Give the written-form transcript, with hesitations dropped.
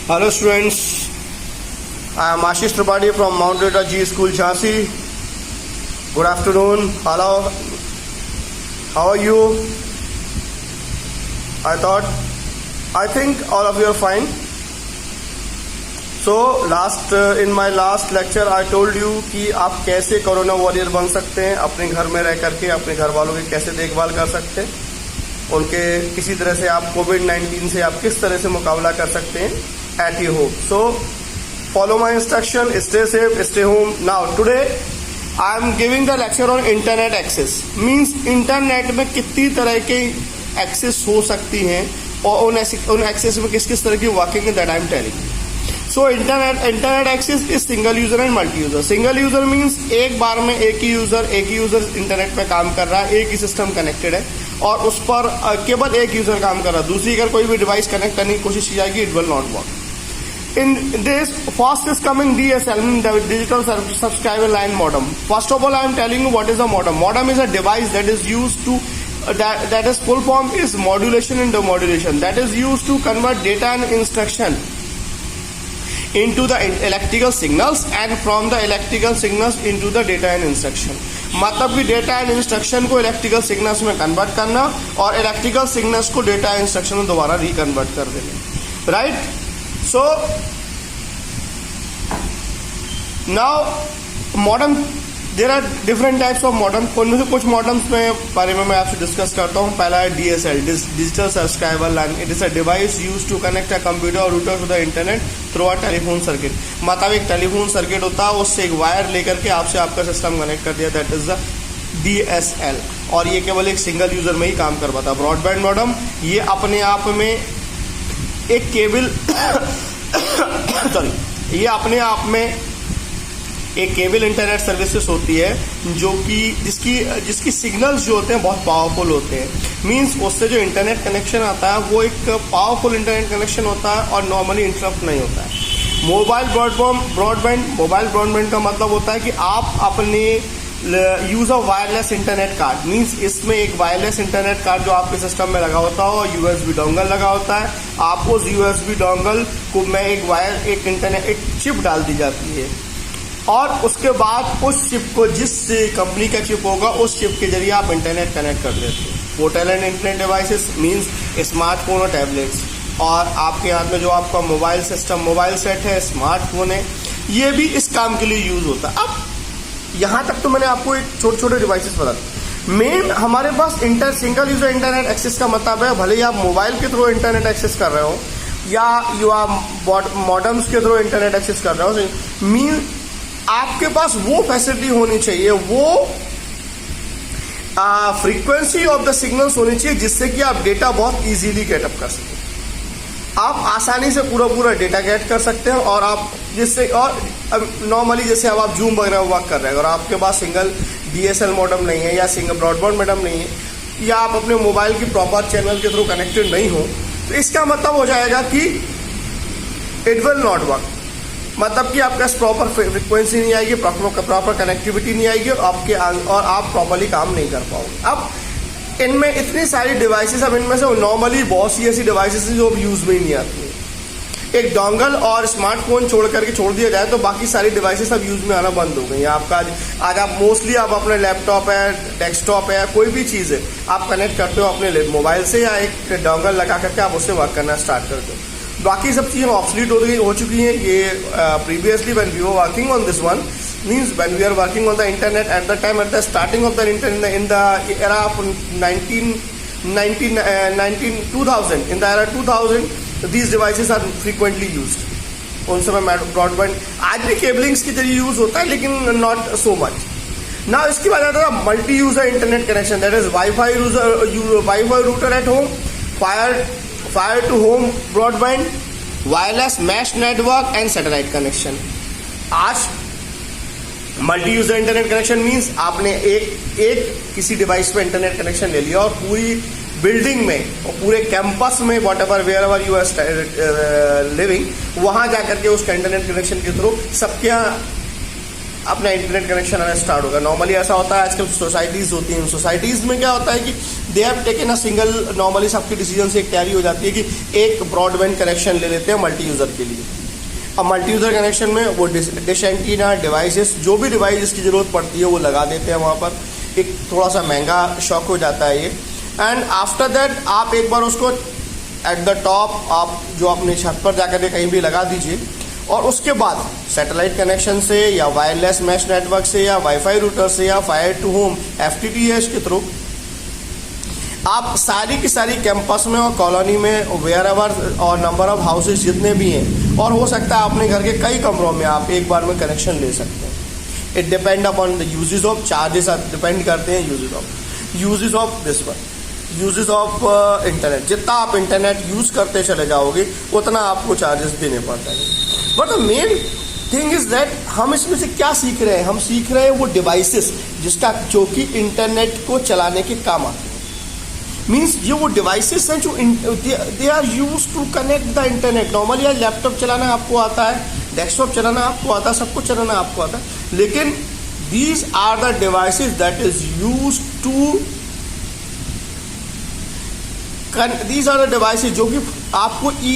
Hello students, I am Ashish Tripathi from Mount Data G School Jhansi. Good afternoon. Hello, how are you? I think all of you are fine. So in my last lecture I told you कि आप कैसे corona warrior बन सकते हैं, अपने घर में रह करके अपने घर वालों की कैसे देखभाल कर सकते हैं, उनके किसी तरह से आप कोविड-19 से आप किस तरह से मुकाबला कर सकते हैं at your home. So follow my instruction, stay safe, stay home. Now today I am giving the lecture on internet access. Means internet में कितनी तरह के एक्सेस हो सकती हैं और उन एक्सेस में किस किस तरह की वर्किंग है that I am telling. So internet access is single user and multi user. Single user means एक बार में एक ही यूजर इंटरनेट पे काम कर रहा है, एक ही सिस्टम कनेक्टेड है और उस पर केवल एक यूजर काम कर रहा है. दूसरी अगर कोई भी डिवाइस कनेक्ट करने की कोशिश की जाएगी it will not work. In this, first is coming DSL, the digital subscriber line modem. First of all, I am telling you what is a modem. Modem is a device that is used to that is full form is modulation and demodulation. That is used to convert data and instruction into the electrical signals and from the electrical signals into the data and instruction. मतलब कि data and instruction को electrical signals में convert करना और electrical signals को data instruction में दोबारा reconvert कर देना. Right. So now modem, there are different types of modem. उनमें से कुछ modems में बारे में मैं आपसे डिस्कस करता हूँ. पहला है DSL, digital subscriber line. It is a device used to connect a computer or router to the internet through a telephone circuit. मतलब एक टेलीफोन सर्किट होता है, उससे एक वायर लेकर के आपसे आपका सिस्टम कनेक्ट कर दिया. That is the DSL. और ये केवल एक सिंगल यूजर में ही काम कर पाता. ब्रॉडबैंड मॉडेम ये अपने आप में एक केबल सॉरी ये अपने आप में एक केबल इंटरनेट सर्विसेज होती है जो कि जिसकी सिग्नल्स जो होते हैं बहुत पावरफुल होते हैं. मींस उससे जो इंटरनेट कनेक्शन आता है वो एक पावरफुल इंटरनेट कनेक्शन होता है और नॉर्मली इंटरप्ट नहीं होता है. मोबाइल ब्रॉडबैंड का मतलब होता है कि आप अपने use of wireless internet card. Means इसमें एक वायरलेस इंटरनेट कार्ड जो आपके सिस्टम में लगा होता है और यूएसबी डोंगल लगा होता है. आपको उस यूएसबी डोंगल को में एक चिप डाल दी जाती है और उसके बाद उस चिप को जिस कंपनी का चिप होगा उस चिप के जरिए आप इंटरनेट कनेक्ट कर देते हैं. Portal and internet devices means smartphone और टैबलेट्स. और आपके हाथ में जो आपका मोबाइल सेट है, स्मार्टफोन है, ये भी इस काम के लिए यूज होता है. अब यहां तक तो मैंने आपको एक छोटे डिवाइसेस बता दी. मेन हमारे पास सिंगल यूजर इंटरनेट एक्सेस का मतलब है भले ही आप मोबाइल के थ्रू इंटरनेट एक्सेस कर रहे हो या यू आप मॉडेम्स के थ्रू इंटरनेट एक्सेस कर रहे हो. मीन आपके पास वो फैसिलिटी होनी चाहिए, वो फ्रीक्वेंसी ऑफ द सिग्नल्स होनी चाहिए जिससे कि आप डेटा बहुत इजीली गेटअप कर सकें. आप आसानी से पूरा डेटा गेट कर सकते हैं और आप जिससे और नॉर्मली जैसे अब आप जूम वगैरह वर्क कर रहे हैं और आपके पास सिंगल DSL मॉडेम नहीं है या सिंगल ब्रॉडबैंड मॉडेम नहीं है या आप अपने मोबाइल की प्रॉपर चैनल के थ्रू कनेक्टेड नहीं हो तो इसका मतलब हो जाएगा कि इट विल नॉट वर्क. मतलब कि आपके पास प्रॉपर फ्रिक्वेंसी नहीं आएगी, प्रॉपर कनेक्टिविटी नहीं आएगी और आप प्रॉपरली काम नहीं कर पाओगे. अब इनमें इतनी सारी डिवाइसेस, अब इनमें से नॉर्मली बहुत सी ऐसी डिवाइसेस जो यूज में ही नहीं आती है. एक डोंगल और स्मार्टफोन छोड़ दिया जाए तो बाकी सारी डिवाइसेस अब यूज में आना बंद हो गई. आपका आज आप मोस्टली आप अपने लैपटॉप है, डेस्कटॉप है, कोई भी चीज़ है आप कनेक्ट करते हो अपने मोबाइल से या एक डोंगल लगा करके आप उससे वर्क करना स्टार्ट करते हो. बाकी सब चीज़ें ऑब्सोलीट हो चुकी हैं. ये previously when we were working on this one means when we are working on the internet at the starting of the internet in the era of 2000 in the era 2000 these devices are frequently used. उन समय broadband आज भी केबलिंग्स के जरिए use होता है लेकिन not so much. ना इसकी बात आता है multi user internet connection. That is WiFi router at home, fibre to home broadband, wireless mesh network and satellite connection. आज multi user internet connection means आपने एक किसी डिवाइस पे इंटरनेट कनेक्शन ले लिया और पूरी बिल्डिंग में और पूरे कैंपस में wherever you are living वहां जाकर के उसका इंटरनेट कनेक्शन के थ्रू सबके यहाँ अपना इंटरनेट कनेक्शन आना स्टार्ट होगा। नॉर्मली ऐसा होता है, आजकल सोसाइटीज़ होती हैं, सोसाइटीज़ में क्या होता है कि they have taken a single, normally सबकी डिसीजन से एक तैयारी हो जाती है कि एक ब्रॉडबैंड कनेक्शन ले लेते हैं मल्टी यूज़र के लिए। अब मल्टी यूज़र कनेक्शन में वो डिश एंटीना डिवाइसेस, जो भी डिवाइस की ज़रूरत पड़ती है वो लगा देते हैं वहाँ पर। एक थोड़ा सा महंगा शौक हो जाता है ये। एंड आफ्टर दैट आप एक बार उसको एट द टॉप आप जो अपने छत पर जाकर के कहीं भी लगा दीजिए, और उसके बाद सैटेलाइट कनेक्शन से या वायरलेस मैश नेटवर्क से या वाईफाई रूटर से या फायर टू होम FTTH के थ्रू आप सारी की सारी कैंपस में और कॉलोनी में वेयर एवर और नंबर ऑफ हाउसेज जितने भी हैं, और हो सकता है अपने घर के कई कमरों में आप एक बार में कनेक्शन ले सकते हैं। It depend upon the usage of, charges depend करते हैं usage of this one, usage of internet. जितना आप इंटरनेट यूज़ करते चले जाओगे उतना आपको चार्जेस देने पड़ते हैं। But the main thing is that हम इसमें से क्या सीख रहे हैं, हम सीख रहे हैं वो डिवाइसेस जिसका जो कि इंटरनेट को चलाने के काम आते हैं। मीन्स ये वो डिवाइसेस हैं जो they are use to connect the internet. Normally आज लैपटॉप चलाना आपको आता है, डेस्कटॉप चलाना आपको आता है, सब कुछ चलाना आपको आता है, लेकिन these are the devices that is use to these are the devices जो कि आपको